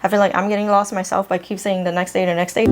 I feel like I'm getting lost myself by keep saying the next day, the next day.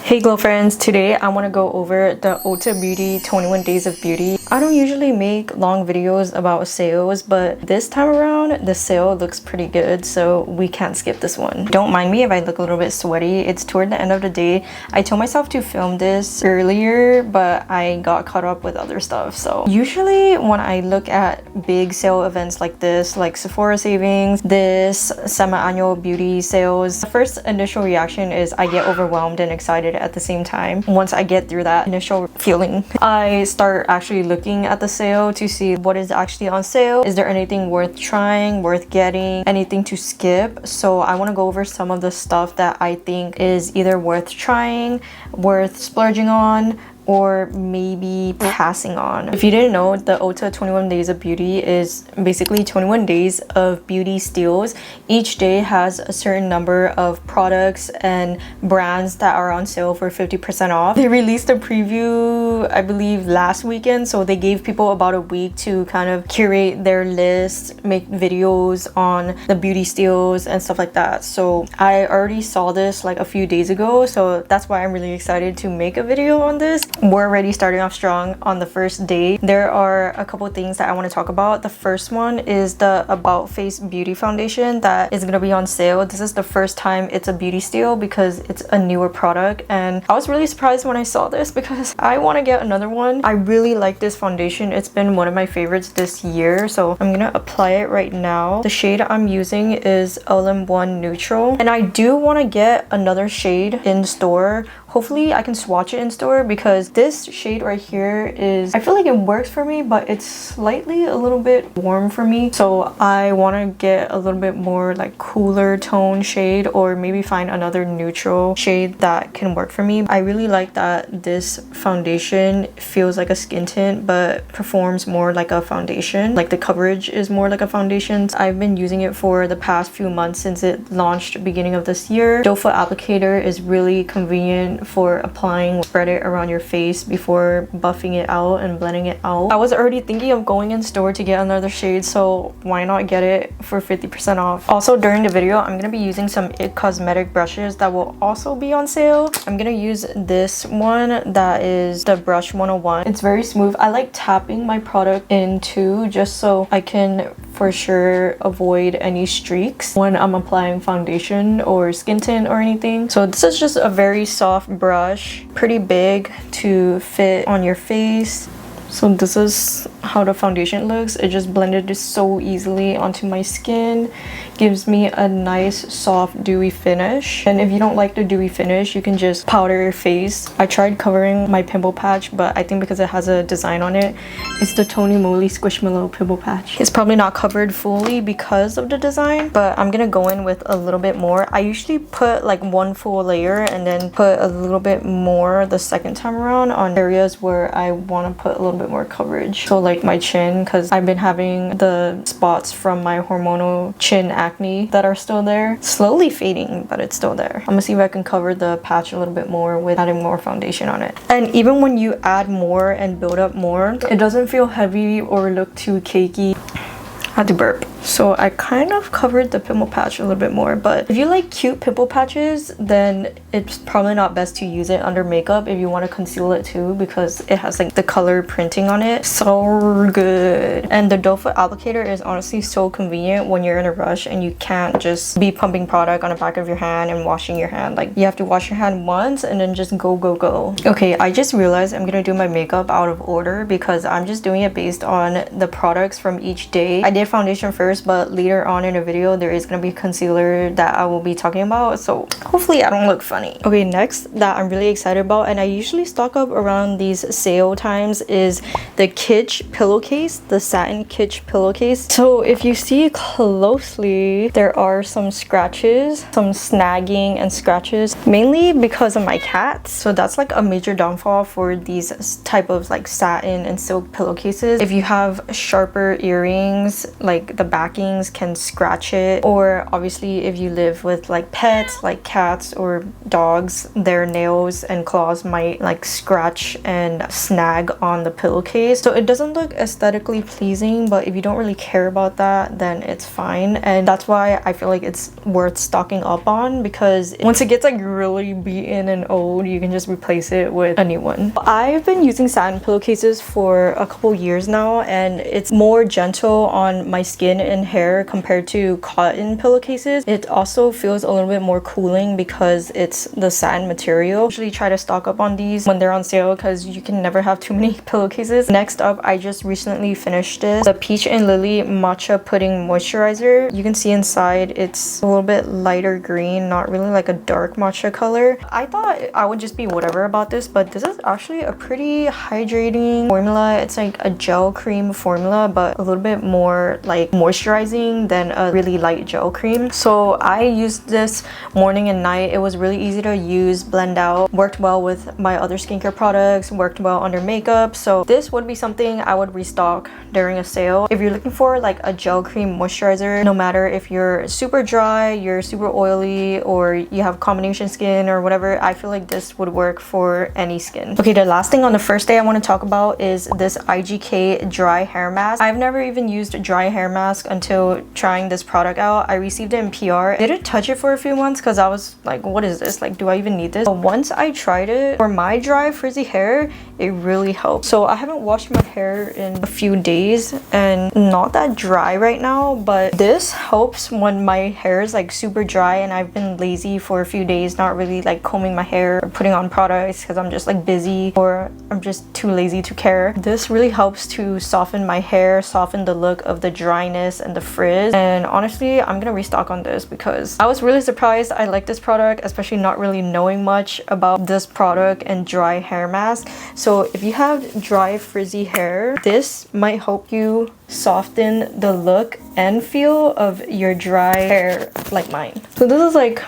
Hey glow friends, today I want to go over the Ulta Beauty 21 Days of Beauty. I don't usually make long videos about sales, but this time around the sale looks pretty good, so we can't skip this one. Don't mind me if I look a little bit sweaty. It's toward the end of the day. I told myself to film this earlier, but I got caught up with other stuff. So usually when I look at big sale events like this, like Sephora savings, this semi-annual beauty sales, the first initial reaction is I get overwhelmed and excited at the same time. Once I get through that initial feeling, I start actually looking at the sale to see what is actually on sale. Is there anything worth trying, worth getting, anything to skip? So I want to go over some of the stuff that I think is either worth trying, worth splurging on, or maybe passing on. If you didn't know, the Ulta 21 Days of Beauty is basically 21 days of beauty steals. Each day has a certain number of products and brands that are on sale for 50% off. They released a preview, I believe, last weekend, so they gave people about a week to kind of curate their list, make videos on the beauty steals and stuff like that. So I already saw this like a few days ago, so that's why I'm really excited to make a video on this. We're already starting off strong on the first day. There are a couple things that I want to talk about. The first one is the About Face Beauty Foundation that is going to be on sale. This is the first time it's a beauty steal because it's a newer product, and I was really surprised when I saw this because I want to get another one. I really like this foundation. It's been one of my favorites this year, so I'm gonna apply it right now. The shade I'm using is LM1 Neutral, and I do want to get another shade in store. Hopefully I can swatch it in store because this shade right here is, I feel like it works for me, but it's slightly a little bit warm for me. So I want to get a little bit more like cooler tone shade, or maybe find another neutral shade that can work for me. I really like that this foundation feels like a skin tint but performs more like a foundation. Like the coverage is more like a foundation. I've been using it for the past few months since it launched beginning of this year. Doe foot applicator is really convenient for applying. Spread it around your face before buffing it out and blending it out. I was already thinking of going in store to get another shade, so why not get it for 50% off. Also during the video I'm gonna be using some IT Cosmetic brushes that will also be on sale. I'm gonna use this one that is the Brush 101. It's very smooth. I like tapping my product into just so I can for sure avoid any streaks when I'm applying foundation or skin tint or anything. So this is just a very soft brush, pretty big to fit on your face. So this is how the foundation looks. It just blended so easily onto my skin. Gives me a nice soft dewy finish, and if you don't like the dewy finish you can just powder your face. I tried covering my pimple patch, but I think because it has a design on it, it's the Tony Moly Squishmallow pimple patch. It's probably not covered fully because of the design, but I'm gonna go in with a little bit more. I usually put like one full layer and then put a little bit more the second time around on areas where I want to put a little bit more coverage. So like my chin, because I've been having the spots from my hormonal chin acne that are still there, slowly fading, but it's still there. I'm gonna see if I can cover the patch a little bit more with adding more foundation on it. And even when you add more and build up more, it doesn't feel heavy or look too cakey. I had to burp. So I kind of covered the pimple patch a little bit more, but if you like cute pimple patches, then it's probably not best to use it under makeup if you want to conceal it too, because it has like the color printing on it. So good. And the Doe foot applicator is honestly so convenient when you're in a rush and you can't just be pumping product on the back of your hand and washing your hand. Like you have to wash your hand once and then just go. Okay, I just realized I'm gonna do my makeup out of order because I'm just doing it based on the products from each day. I did foundation first, but later on in the video there is going to be concealer that I will be talking about, so hopefully I don't look funny. Okay, next that I'm really excited about, and I usually stock up around these sale times, is the Kitsch pillowcase, the satin Kitsch pillowcase. So if you see closely, there are some scratches, some snagging and scratches, mainly because of my cat. So that's like a major downfall for these type of like satin and silk pillowcases. If you have sharper earrings, like the back backings can scratch it, or obviously if you live with like pets like cats or dogs, their nails and claws might like scratch and snag on the pillowcase. So it doesn't look aesthetically pleasing, but if you don't really care about that, then it's fine. And that's why I feel like it's worth stocking up on, because once it gets like really beaten and old, you can just replace it with a new one. I've been using satin pillowcases for a couple years now, and it's more gentle on my skin and hair compared to cotton pillowcases. It also feels a little bit more cooling because it's the satin material. I usually try to stock up on these when they're on sale because you can never have too many pillowcases. Next up, I just recently finished this, the Peach and Lily Matcha Pudding Moisturizer. You can see inside it's a little bit lighter green, not really like a dark matcha color. I thought I would just be whatever about this, but this is actually a pretty hydrating formula. It's like a gel cream formula, but a little bit more like moisturizing than a really light gel cream. So I used this morning and night. It was really easy to use, blend out, worked well with my other skincare products, worked well under makeup. So this would be something I would restock during a sale. If you're looking for like a gel cream moisturizer, no matter if you're super dry, you're super oily, or you have combination skin or whatever, I feel like this would work for any skin. Okay, the last thing on the first day I want to talk about is this IGK dry hair mask. I've never even used a dry hair mask until trying this product out. I received it in PR. I didn't touch it for a few months because I was like, what is this? Like, do I even need this? But once I tried it for my dry frizzy hair, it really helped. So I haven't washed my hair in a few days and not that dry right now, but this helps when my hair is like super dry and I've been lazy for a few days, not really like combing my hair or putting on products because I'm just like busy or I'm just too lazy to care. This really helps to soften my hair, soften the look of the dryness and the frizz. And honestly, I'm gonna restock on this because I was really surprised I like this product, especially not really knowing much about this product and dry hair mask. So if you have dry frizzy hair, this might help you soften the look and feel of your dry hair like mine. So this is like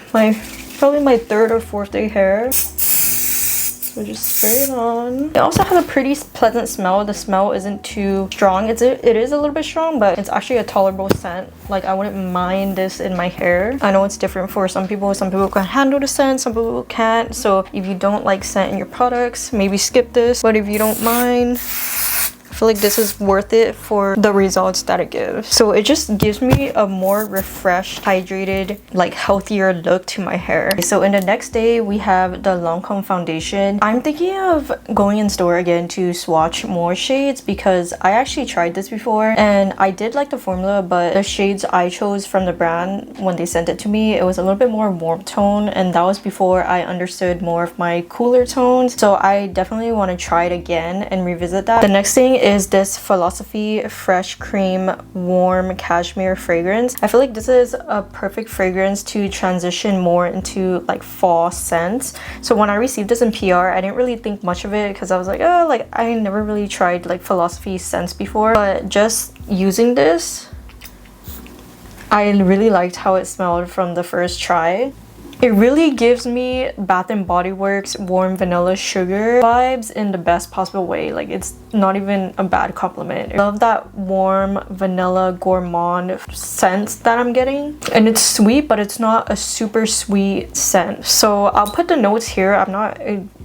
probably my third or fourth day hair. So just spray it on. It also has a pretty pleasant smell. The smell isn't too strong. It is a little bit strong, but it's actually a tolerable scent. Like, I wouldn't mind this in my hair. I know it's different for some people. Some people can handle the scent, some people can't. So if you don't like scent in your products, maybe skip this. But if you don't mind, I feel like this is worth it for the results that it gives. So it just gives me a more refreshed, hydrated, like healthier look to my hair. So in the next day, we have the Lancome foundation. I'm thinking of going in store again to swatch more shades because I actually tried this before and I did like the formula, but the shades I chose from the brand when they sent it to me, it was a little bit more warm tone, and that was before I understood more of my cooler tones. So I definitely want to try it again and revisit that. The next thing is this Philosophy Fresh Cream Warm Cashmere fragrance. I feel like this is a perfect fragrance to transition more into like fall scents. So when I received this in PR, I didn't really think much of it because I was like, oh, like I never really tried like Philosophy scents before. But just using this, I really liked how it smelled from the first try. It really gives me Bath & Body Works warm vanilla sugar vibes in the best possible way. Like, it's not even a bad compliment. I love that warm vanilla gourmand scent that I'm getting. And it's sweet, but it's not a super sweet scent. So I'll put the notes here. I'm not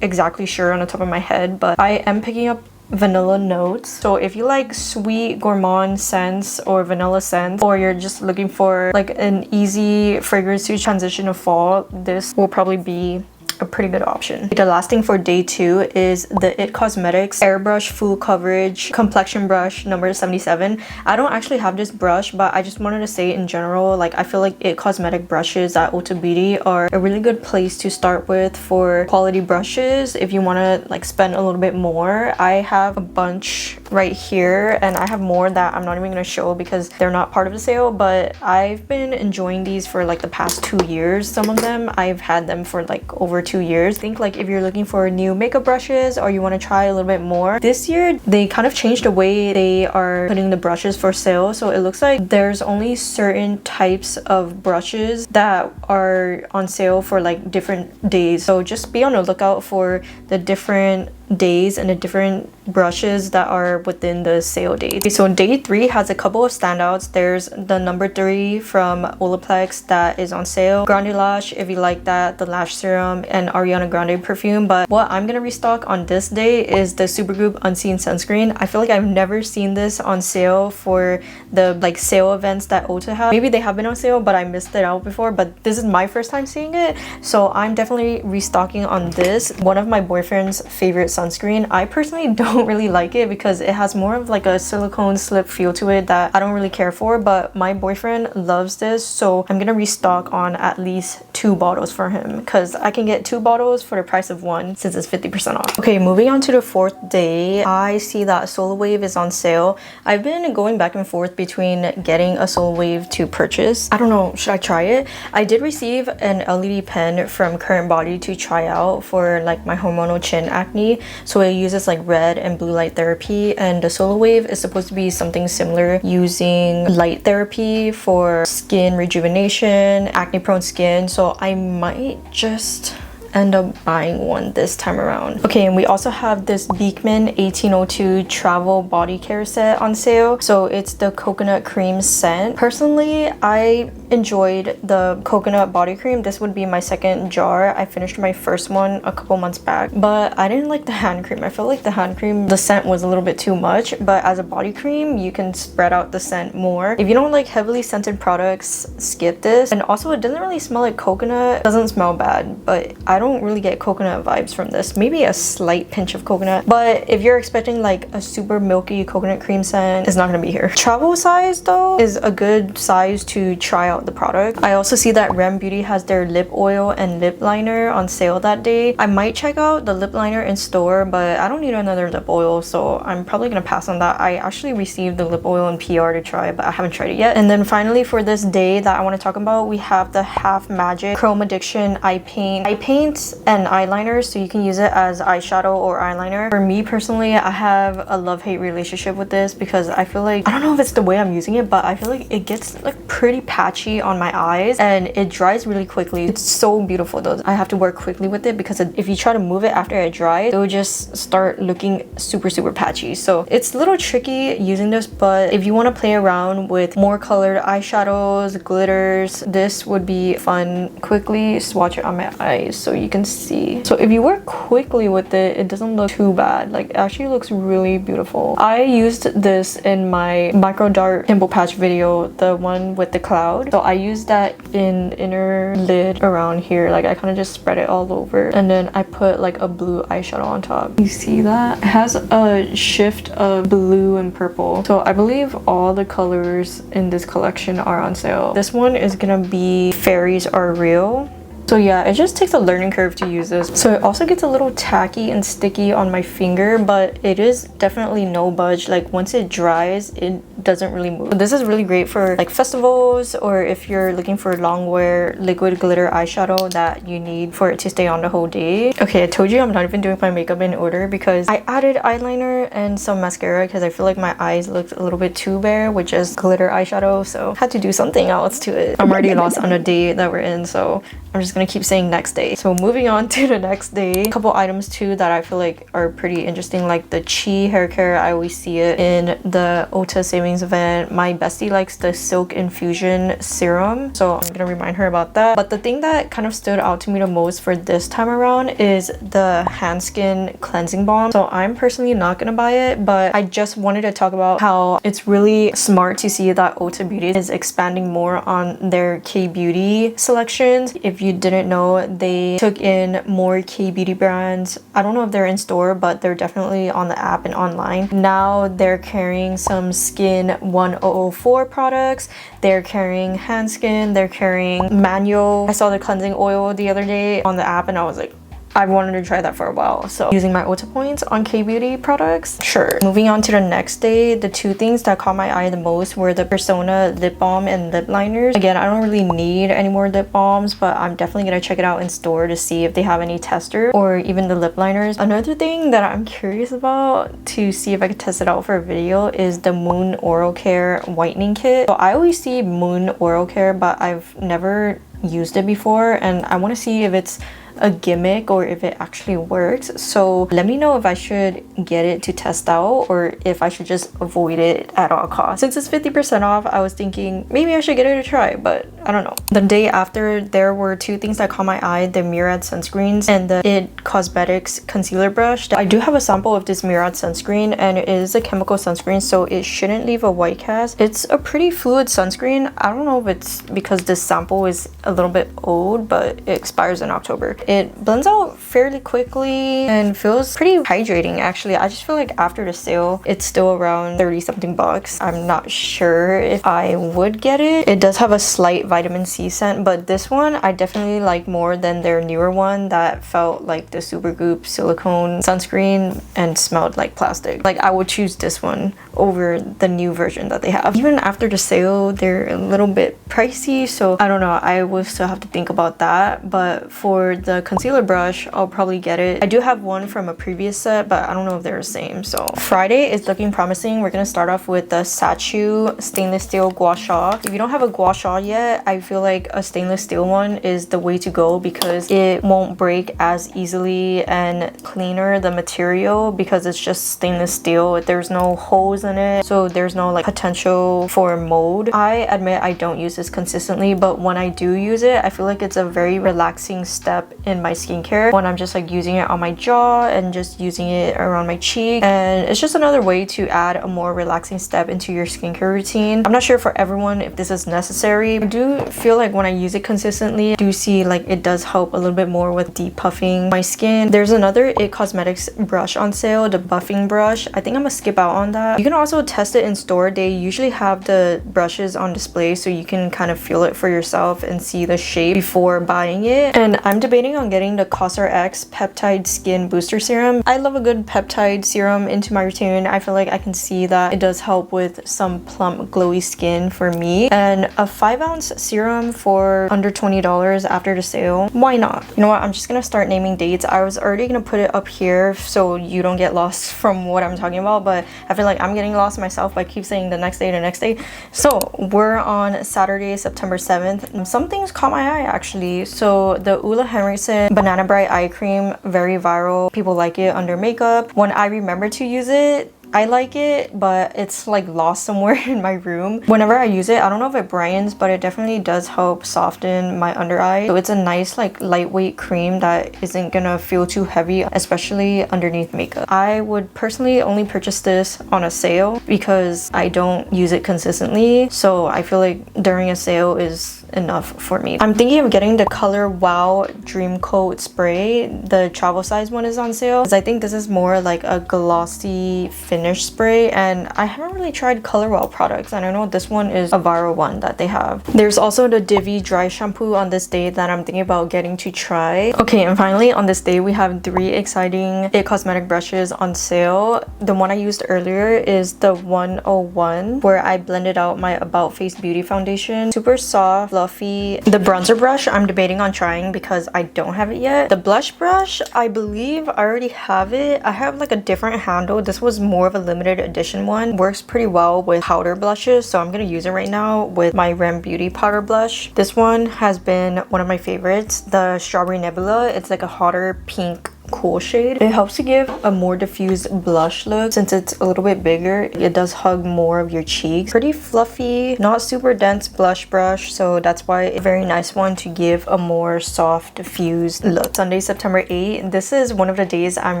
exactly sure on the top of my head, but I am picking up vanilla notes. So if you like sweet gourmand scents or vanilla scents, or you're just looking for like an easy fragrance to transition to fall, this will probably be a pretty good option. The last thing for day 2 is the IT Cosmetics Airbrush Full Coverage Complexion Brush number 77. I don't actually have this brush, but I just wanted to say in general, like I feel like IT Cosmetic brushes at Ulta Beauty are a really good place to start with for quality brushes if you want to like spend a little bit more. I have a bunch right here and I have more that I'm not even going to show because they're not part of the sale, but I've been enjoying these for like the past 2 years. Some of them I've had them for like over 2 years. I think like if you're looking for new makeup brushes or you want to try a little bit more, this year they kind of changed the way they are putting the brushes for sale. So it looks like there's only certain types of brushes that are on sale for like different days. So just be on the lookout for the different days and the different brushes that are within the sale day. Okay, so day 3 has a couple of standouts. There's the number 3 from Olaplex that is on sale. Grande Lash, if you like that, the lash serum, and Ariana Grande perfume. But what I'm gonna restock on this day is the Supergoop Unseen Sunscreen. I feel like I've never seen this on sale for the like sale events that Ulta have. Maybe they have been on sale, but I missed it out before. But this is my first time seeing it, so I'm definitely restocking on this. One of my boyfriend's favorite sunscreen. I personally don't really like it because it has more of like a silicone slip feel to it that I don't really care for, but my boyfriend loves this, so I'm gonna restock on at least 2 bottles for him because I can get 2 bottles for the price of 1 since it's 50% off. Okay, moving on to the 4th day, I see that Solar Wave is on sale. I've been going back and forth between getting a Solar Wave to purchase. I don't know, should I try it? I did receive an LED pen from Current Body to try out for like my hormonal chin acne, so it uses like red and blue light therapy, and the Solar Wave is supposed to be something similar, using light therapy for skin rejuvenation, acne prone skin, so I might just end up buying one this time around. Okay, and we also have this Beekman 1802 travel body care set on sale. So it's the coconut cream scent. Personally, I enjoyed the coconut body cream. This would be my 2nd jar. I finished my first one a couple months back, but I didn't like the hand cream. I felt like the hand cream, the scent was a little bit too much, but as a body cream, you can spread out the scent more. If you don't like heavily scented products, skip this. And also, it doesn't really smell like coconut. It doesn't smell bad, but I don't really get coconut vibes from this. Maybe a slight pinch of coconut, but if you're expecting like a super milky coconut cream scent, it's not gonna be here. Travel size though is a good size to try out the product. I also see that Rem Beauty has their lip oil and lip liner on sale that day. I might check out the lip liner in store, but I don't need another lip oil, so I'm probably gonna pass on that. I actually received the lip oil in PR to try, but I haven't tried it yet. And then finally for this day that I want to talk about, we have the Half Magic Chrome Addiction Eye Paint and eyeliner, so you can use it as eyeshadow or eyeliner. For me personally, I have a love-hate relationship with this because I feel like, I don't know if it's the way I'm using it, but I feel like it gets like pretty patchy on my eyes and it dries really quickly. It's so beautiful though. I have to work quickly with it because if you try to move it after it dries, it will just start looking super patchy. So it's a little tricky using this, but if you want to play around with more colored eyeshadows, glitters, this would be fun. Quickly swatch it on my eyes so you can see. So if you work quickly with it, it doesn't look too bad. Like, it actually looks really beautiful. I used this in my micro dart pimple patch video, the one with the cloud. So I used that in inner lid around here. Like, I kind of just spread it all over, and then I put like a blue eyeshadow on top. You see that? It has a shift of blue and purple. So I believe all the colors in this collection are on sale. This one is gonna be Fairies Are Real. So yeah, it just takes a learning curve to use this. So it also gets a little tacky and sticky on my finger, but it is definitely no budge. Like, once it dries, it doesn't really move. This is really great for like festivals, or if you're looking for long wear liquid glitter eyeshadow that you need for it to stay on the whole day. Okay, I told you I'm not even doing my makeup in order because I added eyeliner and some mascara because I feel like my eyes looked a little bit too bare with just glitter eyeshadow, so I had to do something else to it. I'm already lost on a day that we're in, so I'm just gonna keep saying next day. So moving on to the next day, a couple items too that I feel like are pretty interesting, like the Chi hair care. I always see it in the Ulta savings event. My bestie likes the Silk Infusion serum, so I'm gonna remind her about that. But the thing that kind of stood out to me the most for this time around is the hand skin cleansing balm. So I'm personally not gonna buy it, but I just wanted to talk about how it's really smart to see that Ulta Beauty is expanding more on their K-beauty selections. If you didn't know, they took in more K-beauty brands. I don't know if they're in store, but they're definitely on the app and online. Now they're carrying some Skin 1004 products. They're carrying hand skin. They're carrying manual. I saw the cleansing oil the other day on the app and I was like, I've wanted to try that for a while. So using my Ulta points on K-beauty products, sure. Moving on to the next day, the 2 things that caught my eye the most were the Persona lip balm and lip liners. Again, I don't really need any more lip balms, but I'm definitely gonna check it out in store to see if they have any tester or even the lip liners. Another thing that I'm curious about to see if I could test it out for a video is the Moon Oral Care whitening kit. So I always see Moon Oral Care, but I've never used it before, and I want to see if it's a gimmick or if it actually works. So let me know if I should get it to test out or if I should just avoid it at all costs. Since it's 50% off, I was thinking maybe I should get it to try, but I don't know. The day after, there were two things that caught my eye: the Murad sunscreens and the It Cosmetics concealer brush. I do have a sample of this Murad sunscreen, and it is a chemical sunscreen, so it shouldn't leave a white cast. It's a pretty fluid sunscreen. I don't know if it's because this sample is a little bit old, but it expires in October. It blends out fairly quickly and feels pretty hydrating actually. I just feel like after the sale, it's still around 30 something bucks. I'm not sure if I would get it. It does have a slight vitamin C scent, but this one I definitely like more than their newer one that felt like the Supergoop silicone sunscreen and smelled like plastic. Like, I would choose this one over the new version that they have. Even after the sale, they're a little bit pricey, so I don't know. I will still have to think about that. But for the concealer brush, I'll probably get it. I do have one from a previous set, but I don't know if they're the same. So Friday is looking promising. We're gonna start off with the Sachu stainless steel gua sha. If you don't have a gua sha yet, I feel like a stainless steel one is the way to go because it won't break as easily and cleaner the material because it's just stainless steel. There's no holes in it, so there's no like potential for mold. I admit I don't use this consistently, but when I do use it, I feel like it's a very relaxing step in my skincare when I'm just like using it on my jaw and just using it around my cheek, and it's just another way to add a more relaxing step into your skincare routine. I'm not sure for everyone if this is necessary. I do feel like when I use it consistently, I do see like it does help a little bit more with depuffing my skin. There's another It Cosmetics brush on sale, the buffing brush. I think I'm gonna skip out on that. You can also test it in store. They usually have the brushes on display so you can kind of feel it for yourself and see the shape before buying it. And I'm debating on getting the CosRX Peptide Skin Booster Serum. I love a good peptide serum into my routine. I feel like I can see that it does help with some plump glowy skin for me. And a 5-ounce serum for under $20 after the sale, why not? You know what, I'm just gonna start naming dates. I was already gonna put it up here so you don't get lost from what I'm talking about, but I feel like I'm getting lost myself by keep saying the next day, the next day. So we're on Saturday, September 7th. Some things caught my eye actually. So the Ulla Henriksen Banana Bright Eye Cream, very viral. People like it under makeup. When I remember to use it, I like it, but it's like lost somewhere in my room. Whenever I use it, I don't know if it brightens, but it definitely does help soften my under eye. So it's a nice like lightweight cream that isn't gonna feel too heavy, especially underneath makeup. I would personally only purchase this on a sale because I don't use it consistently. So I feel like during a sale is enough for me. I'm thinking of getting the Color Wow Dream Coat Spray. The travel size one is on sale because I think this is more like a glossy finish spray, and I haven't really tried Color Wow products, and I know this one is a viral one that they have. There's also the Divi dry shampoo on this day that I'm thinking about getting to try. Okay, and finally on this day we have 3 exciting It Cosmetic brushes on sale. The one I used earlier is the 101 where I blended out my About Face Beauty foundation. Super soft, fluffy. The bronzer brush I'm debating on trying because I don't have it yet. The blush brush, I believe I already have it. I have like a different handle. This was more of a limited edition one. Works pretty well with powder blushes, so I'm gonna use it right now with my Rem Beauty powder blush. This one has been one of my favorites, the Strawberry Nebula. It's like a hotter pink cool shade. It helps to give a more diffused blush look. Since it's a little bit bigger, it does hug more of your cheeks. Pretty fluffy, not super dense blush brush, so that's why a very nice one to give a more soft diffused look. Sunday, September 8th. This is one of the days I'm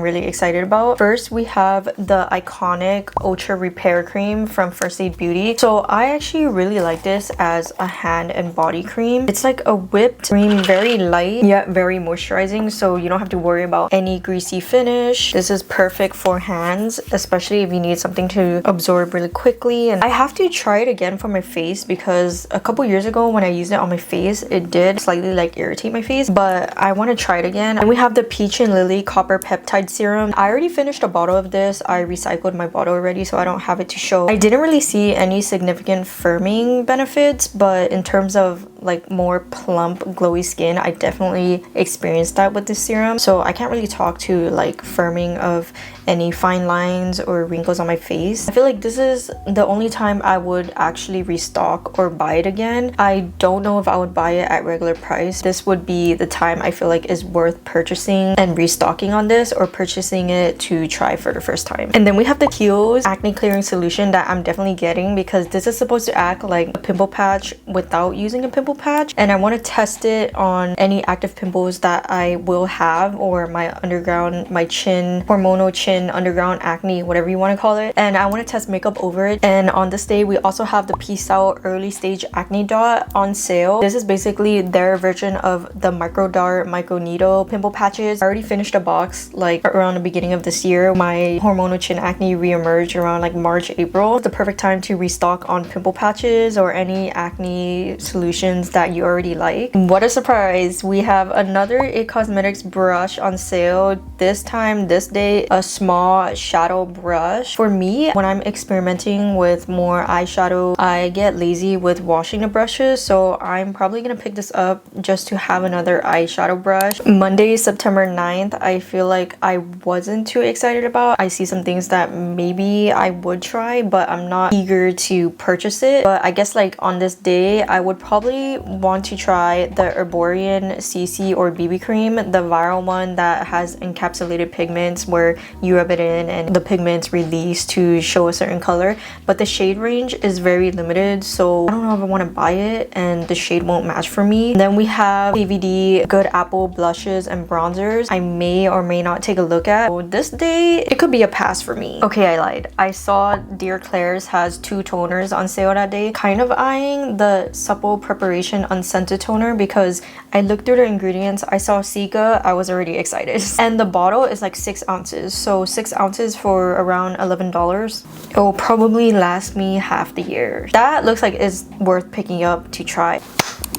really excited about. First, we have the iconic Ultra Repair Cream from First Aid Beauty. So I actually really like this as a hand and body cream. It's like a whipped cream, very light yet very moisturizing, so you don't have to worry about any greasy finish. This is perfect for hands, especially if you need something to absorb really quickly. And I have to try it again for my face because a couple years ago when I used it on my face, it did slightly like irritate my face, but I want to try it again. And we have the Peach and Lily Copper Peptide Serum. I already finished a bottle of this. I recycled my bottle already, so I don't have it to show. I didn't really see any significant firming benefits, but in terms of like more plump glowy skin. I definitely experienced that with this serum, so I can't really talk to like firming of any fine lines or wrinkles on my face. I feel like this is the only time I would actually restock or buy it again. I don't know if I would buy it at regular price. This would be the time I feel like is worth purchasing and restocking on this, or purchasing it to try for the first time. And then we have the Kiehl's acne clearing solution that I'm definitely getting, because this is supposed to act like a pimple patch without using a pimple patch, and I want to test it on any active pimples that I will have, or my underground, my chin, hormonal chin, underground acne, whatever you want to call it. And I want to test makeup over it. And on this day, we also have the Peace Out Early Stage Acne Dot on sale. This is basically their version of the micro dart micro needle pimple patches. I already finished a box like around the beginning of this year. My hormonal chin acne re-emerged around like March, April. It's the perfect time to restock on pimple patches or any acne solutions that you already like. What a surprise! We have another IT Cosmetics brush on sale. This time, this day, a small shadow brush. For me, when I'm experimenting with more eyeshadow, I get lazy with washing the brushes, so I'm probably gonna pick this up just to have another eyeshadow brush. Monday, September 9th, I feel like I wasn't too excited about. I see some things that maybe I would try, but I'm not eager to purchase it. But I guess like on this day, I would probably want to try the Herborian CC or BB cream, the viral one that has encapsulated pigments where you rub it in and the pigments release to show a certain color. But the shade range is very limited, so I don't know if I want to buy it and the shade won't match for me. And then we have KVD Good Apple blushes and bronzers. I may or may not take a look at. So this day, it could be a pass for me. Okay, I lied. I saw Dear Claire's has 2 toners on sale that day. Kind of eyeing the Supple Preparation Unscented Toner because I looked through the ingredients. I saw Sika. I was already excited. And the bottle is like 6 ounces. So 6 ounces for around $11. It will probably last me half the year. That looks like it's worth picking up to try.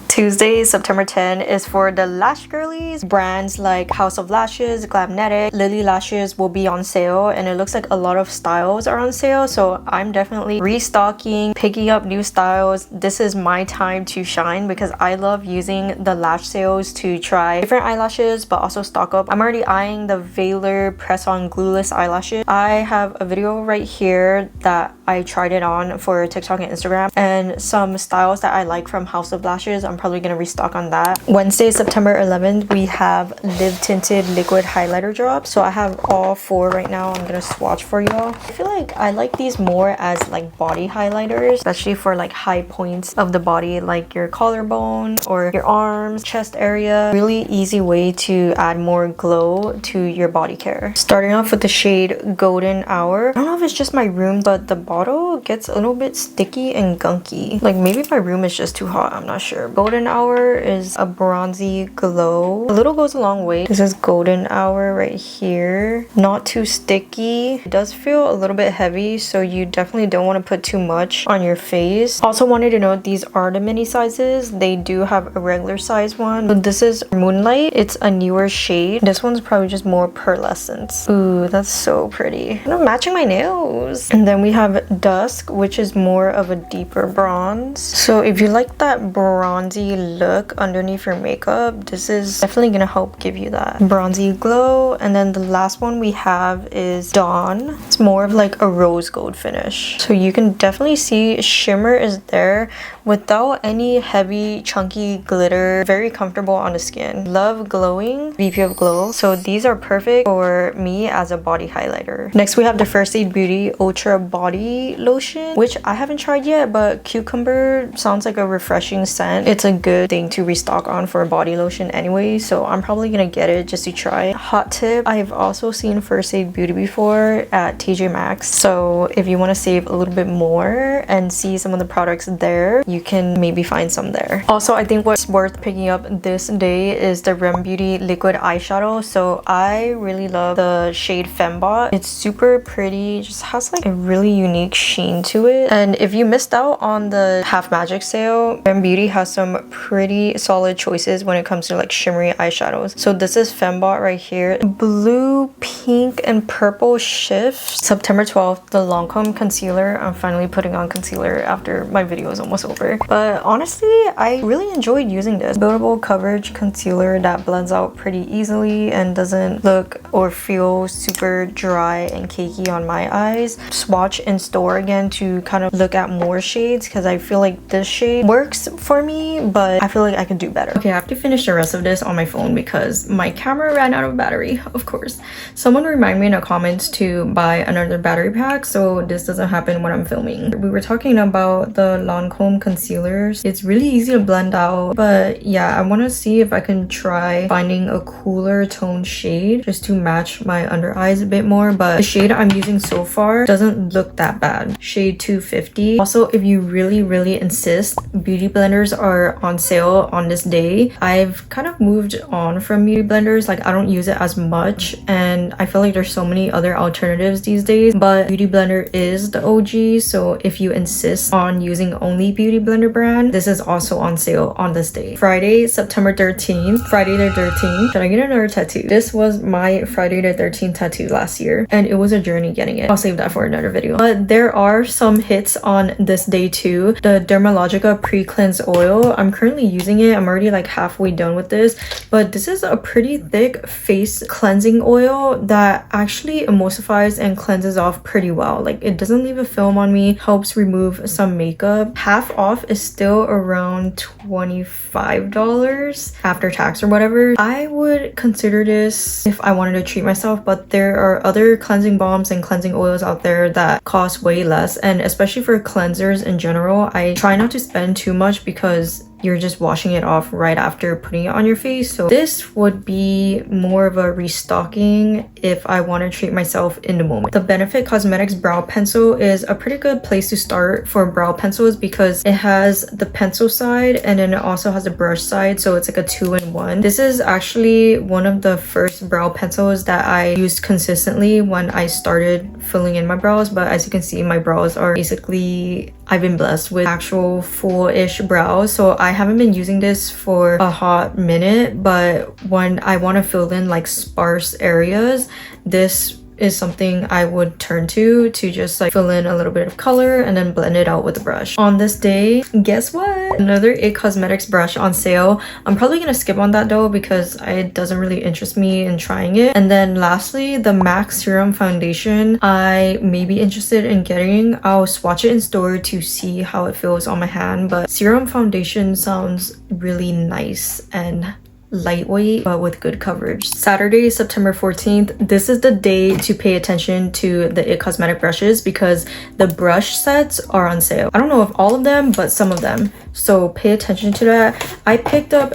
Tuesday, September 10 is for the lash girlies. Brands like House of Lashes, Glamnetic, Lily Lashes will be on sale, and it looks like a lot of styles are on sale, so I'm definitely restocking, picking up new styles. This is my time to shine because I love using the lash sales to try different eyelashes but also stock up. I'm already eyeing the Velour press-on glueless eyelashes. I have a video right here that I tried it on for TikTok and Instagram, and some styles that I like from House of Lashes. I'm probably gonna restock on that. Wednesday, September 11th, we have Live Tinted Liquid Highlighter Drops. So I have all 4 right now. I'm gonna swatch for y'all. I feel like I like these more as like body highlighters, especially for like high points of the body, like your collarbone or your arms, chest area. Really easy way to add more glow to your body care. Starting off with the shade Golden Hour. I don't know if it's just my room, but the bottle gets a little bit sticky and gunky. Like maybe my room is just too hot, I'm not sure. Golden Hour is a bronzy glow. A little goes a long way. This is Golden Hour right here. Not too sticky. It does feel a little bit heavy, so you definitely don't want to put too much on your face. Also wanted to note these are the mini sizes. They do have a regular size one. So this is Moonlight. It's a newer shade. This one's probably just more pearlescent. Ooh, that's so pretty. And I'm matching my nails. And then we have Dusk, which is more of a deeper bronze. So if you like that bronzy look underneath your makeup, this is definitely gonna help give you that bronzy glow. And then the last one we have is Dawn. It's more of like a rose gold finish, so you can definitely see shimmer is there without any heavy chunky glitter. Very comfortable on the skin. Love glowing, VP of Glow, so these are perfect for me as a body highlighter. Next we have the First Aid Beauty Ultra Body Lotion, which I haven't tried yet, but cucumber sounds like a refreshing scent. It's a good thing to restock on for a body lotion anyway, so I'm probably gonna get it just to try. Hot tip, I've also seen First Aid Beauty before at TJ Maxx, so if you want to save a little bit more and see some of the products there, you can maybe find some there. Also, I think what's worth picking up this day is the Rem Beauty liquid eyeshadow. So I really love the shade Fembot. It's super pretty, just has like a really unique sheen to it. And if you missed out on the Half Magic sale, Rem Beauty has some pretty solid choices when it comes to like shimmery eyeshadows. So this is Fembot right here. Blue, pink, and purple shift. September 12th, the Lancome concealer. I'm finally putting on concealer after my video is almost over. But honestly, I really enjoyed using this. Buildable coverage concealer that blends out pretty easily and doesn't look or feel super dry and cakey on my eyes. Swatch in store again to kind of look at more shades because I feel like this shade works for me, but I feel like I could do better. Okay, I have to finish the rest of this on my phone because my camera ran out of battery, of course. Someone remind me in the comments to buy another battery pack so this doesn't happen when I'm filming. We were talking about the Lancome concealers. It's really easy to blend out, but yeah, I want to see if I can try finding a cooler tone shade just to match my under eyes a bit more, but the shade I'm using so far doesn't look that bad. Shade 250. Also, if you really insist, beauty blenders are on sale on this day. I've kind of moved on from beauty blenders, like I don't use it as much, and I feel like there's so many other alternatives these days, but beauty blender is the OG. So if you insist on using only beauty blender brand, this is also on sale on this day. Friday, September 13th. Friday the 13th. Should I get another tattoo? This was my Friday the 13th tattoo last year, and it was a journey getting it. I'll save that for another video. But there are some hits on this day too. The Dermalogica pre-cleanse oil. I'm currently using it. I'm already like halfway done with this, but this is a pretty thick face cleansing oil that actually emulsifies and cleanses off pretty well. Like it doesn't leave a film on me, helps remove some makeup. Half off is still around $25 after tax or whatever. I would consider this if I wanted to treat myself, but there are other cleansing balms and cleansing oils out there that cost way less, and especially for cleansers in general, I try not to spend too much because you're just washing it off right after putting it on your face. So this would be more of a restocking if I want to treat myself in the moment. The Benefit Cosmetics brow pencil is a pretty good place to start for brow pencils because it has the pencil side and then it also has the brush side, so it's like a 2-in-1. This is actually one of the first brow pencils that I used consistently when I started filling in my brows, but as you can see, my brows are basically, I've been blessed with actual full-ish brows, so I haven't been using this for a hot minute, but when I want to fill in like sparse areas, this is something I would turn to just like fill in a little bit of color and then blend it out with a brush. On this day, guess what? Another IT Cosmetics brush on sale. I'm probably gonna skip on that though because it doesn't really interest me in trying it. And then lastly, the MAC Serum Foundation. I may be interested in getting. I'll swatch it in store to see how it feels on my hand, but Serum Foundation sounds really nice and lightweight but with good coverage. Saturday, September 14th. This is the day to pay attention to the IT Cosmetic brushes because the brush sets are on sale. I don't know if all of them, but some of them. So pay attention to that. I picked up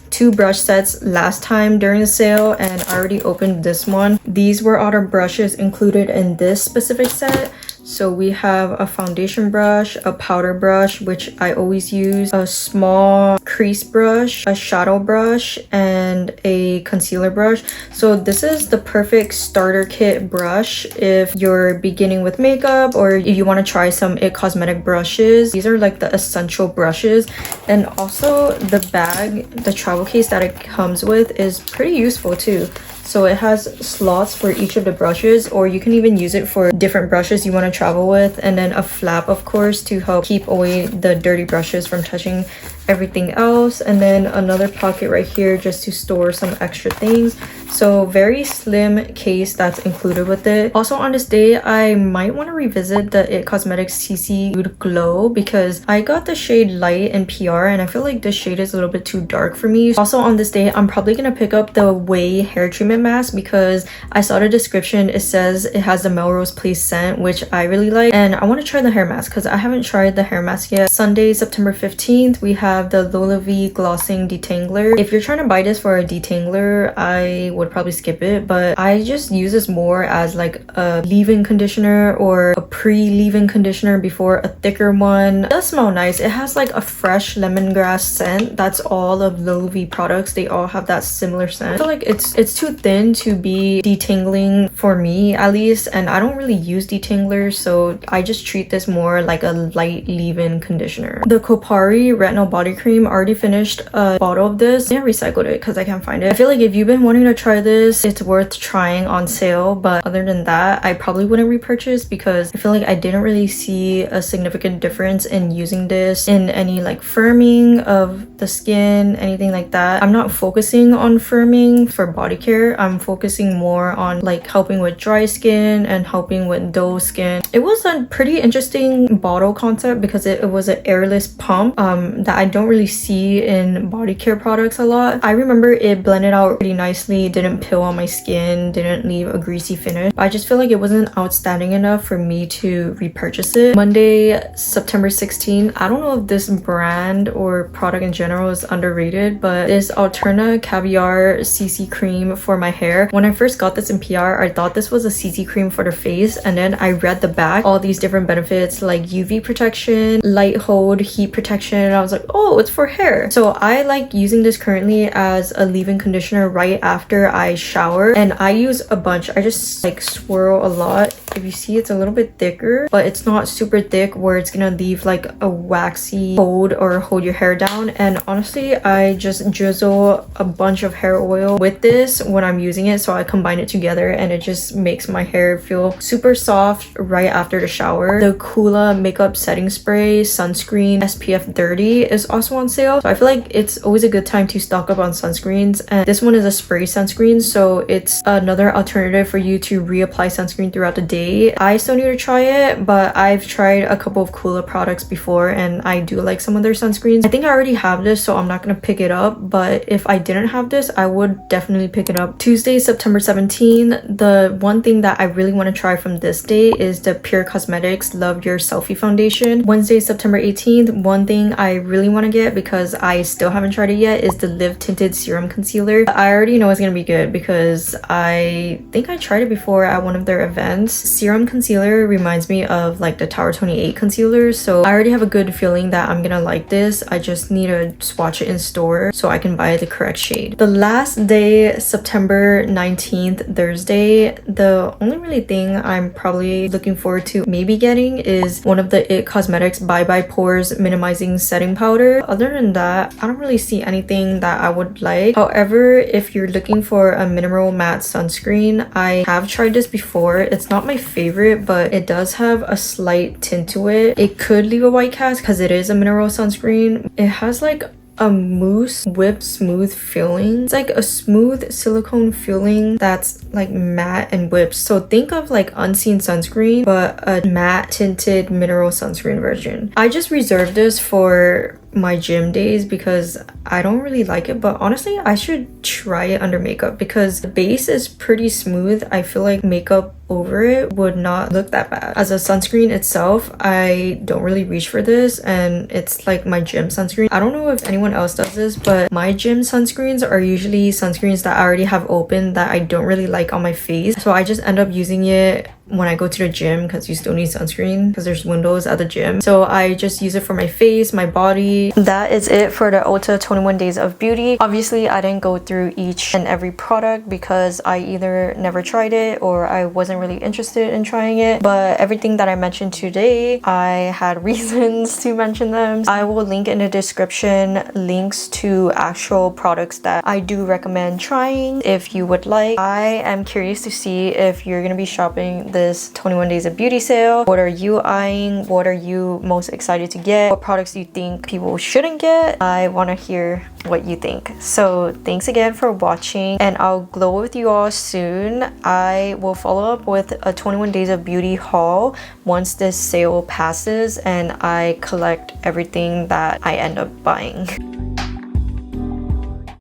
two brush sets last time during the sale and I already opened this one. These were all the brushes included in this specific set. So we have a foundation brush, a powder brush, which I always use, a small crease brush, a shadow brush, and a concealer brush. So this is the perfect starter kit brush if you're beginning with makeup or if you want to try some IT Cosmetic brushes. These are like the essential brushes. And also the bag, the travel case that it comes with is pretty useful too. So it has slots for each of the brushes, or you can even use it for different brushes you want to travel with, and then a flap of course to help keep away the dirty brushes from touching everything else, and then another pocket right here just to store some extra things. So very slim case that's included with it. Also on this day, I might want to revisit the IT Cosmetics CC Nude Glow because I got the shade Light in PR and I feel like this shade is a little bit too dark for me. Also on this day, I'm probably gonna pick up the Way hair treatment mask because I saw the description. It says it has the Melrose Place scent, which I really like, and I want to try the hair mask because I haven't tried the hair mask yet. Sunday, September 15th, we have have the Lola V Glossing Detangler. If you're trying to buy this for a detangler, I would probably skip it, but I just use this more as like a leave-in conditioner or a pre-leave-in conditioner before a thicker one. It does smell nice. It has like a fresh lemongrass scent. That's all of Lola V products. They all have that similar scent. I feel like it's too thin to be detangling for me at least, and I don't really use detanglers, so I just treat this more like a light leave-in conditioner. The Kopari Retinol Body Cream, already finished a bottle of this. I recycled it because I can't find it. I feel like if you've been wanting to try this, it's worth trying on sale, but other than that, I probably wouldn't repurchase because I feel like I didn't really see a significant difference in using this in any like firming of the skin, anything like that. I'm not focusing on firming for body care. I'm focusing more on like helping with dry skin and helping with dull skin. It was a pretty interesting bottle concept because it was an airless pump that I don't really see in body care products a lot. I remember it blended out pretty nicely, didn't peel on my skin, didn't leave a greasy finish. I just feel like it wasn't outstanding enough for me to repurchase it. Monday, September 16th. I don't know if this brand or product in general is underrated, but this Alterna Caviar CC cream for my hair. When I first got this in PR, I thought this was a CC cream for the face, and then I read the back, all these different benefits like UV protection, light hold, heat protection, and I was like, oh, it's for hair. So I like using this currently as a leave-in conditioner right after I shower, and I use a bunch. I just like swirl a lot. If you see, it's a little bit thicker, but it's not super thick where it's gonna leave like a waxy hold or hold your hair down. And honestly, I just drizzle a bunch of hair oil with this when I'm using it, so I combine it together and it just makes my hair feel super soft right after the shower. The Kula makeup setting spray sunscreen SPF 30 is also on sale, so I feel like it's always a good time to stock up on sunscreens, and this one is a spray sunscreen, so it's another alternative for you to reapply sunscreen throughout the day. I still need to try it, but I've tried a couple of Kula products before and I do like some of their sunscreens. I think I already have this, so I'm not gonna pick it up, but if I didn't have this, I would definitely pick it up. Tuesday, September 17th. The one thing that I really want to try from this day is the Pure Cosmetics Love Your Selfie Foundation. Wednesday, September 18th. One thing I really want to get because I still haven't tried it yet is the Live Tinted Serum Concealer. I already know it's gonna be good because I think I tried it before at one of their events. Serum concealer reminds me of like the Tower 28 concealer, so I already have a good feeling that I'm gonna like this. I just need to swatch it in store so I can buy the correct shade. The last day, September 19th, Thursday. The only really thing I'm probably looking forward to maybe getting is one of the IT Cosmetics Bye Bye Pores Minimizing Setting Powder. Other than that, I don't really see anything that I would like. However, if you're looking for a mineral matte sunscreen, I have tried this before. It's not my favorite, but it does have a slight tint to it. It could leave a white cast because it is a mineral sunscreen. It has like a mousse whipped smooth feeling. It's like a smooth silicone feeling that's like matte and whipped. So think of like Unseen sunscreen, but a matte tinted mineral sunscreen version. I just reserved this for my gym days because I don't really like it, but honestly I should try it under makeup because the base is pretty smooth. I feel like makeup over it would not look that bad. As a sunscreen itself, I don't really reach for this, and it's like my gym sunscreen. I don't know if anyone else does this, but my gym sunscreens are usually sunscreens that I already have open that I don't really like on my face, so I just end up using it when I go to the gym because you still need sunscreen because there's windows at the gym. So I just use it for my face, my body. That is it for the Ulta 21 Days of Beauty. Obviously, I didn't go through each and every product because I either never tried it or I wasn't really interested in trying it. But everything that I mentioned today, I had reasons to mention them. I will link in the description links to actual products that I do recommend trying if you would like. I am curious to see if you're gonna be shopping this 21 Days of Beauty sale. What are you eyeing? What are you most excited to get? What products do you think people shouldn't get? I want to hear what you think. So thanks again for watching, and I'll glow with you all soon. I will follow up with a 21 Days of Beauty haul once this sale passes and I collect everything that I end up buying.